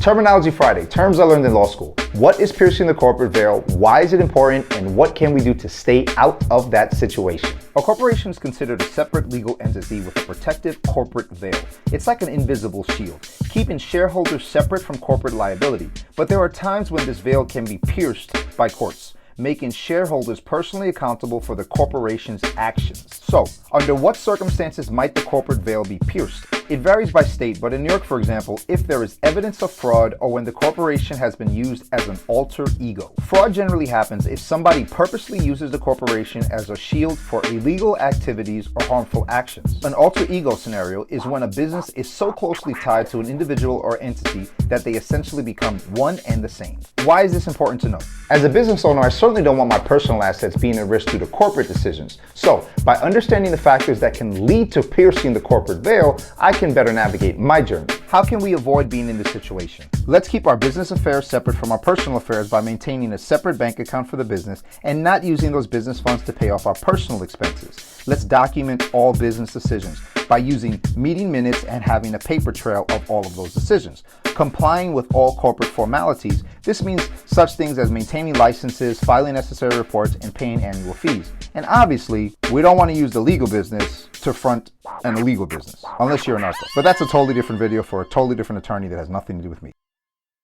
Terminology Friday, terms I learned in law school. What is piercing the corporate veil? Why is it important? And what can we do to stay out of that situation? A corporation is considered a separate legal entity with a protective corporate veil. It's like an invisible shield, keeping shareholders separate from corporate liability. But there are times when this veil can be pierced by courts, making shareholders personally accountable for the corporation's actions. So, under what circumstances might the corporate veil be pierced? It varies by state, but in New York, for example, if there is evidence of fraud or when the corporation has been used as an alter ego. Fraud generally happens if somebody purposely uses the corporation as a shield for illegal activities or harmful actions. An alter ego scenario is when a business is so closely tied to an individual or entity that they essentially become one and the same. Why is this important to know? As a business owner, I certainly don't want my personal assets being at risk due to corporate decisions. So, by understanding the factors that can lead to piercing the corporate veil, I can better navigate my journey. How can we avoid being in this situation? Let's keep our business affairs separate from our personal affairs by maintaining a separate bank account for the business and not using those business funds to pay off our personal expenses. Let's document all business decisions by using meeting minutes and having a paper trail of all of those decisions. Complying with all corporate formalities. This means such things as maintaining licenses, filing necessary reports, and paying annual fees. And obviously, we don't want to use the legal business to front an illegal business, unless you're a narco. But that's a totally different video for a totally different attorney that has nothing to do with me.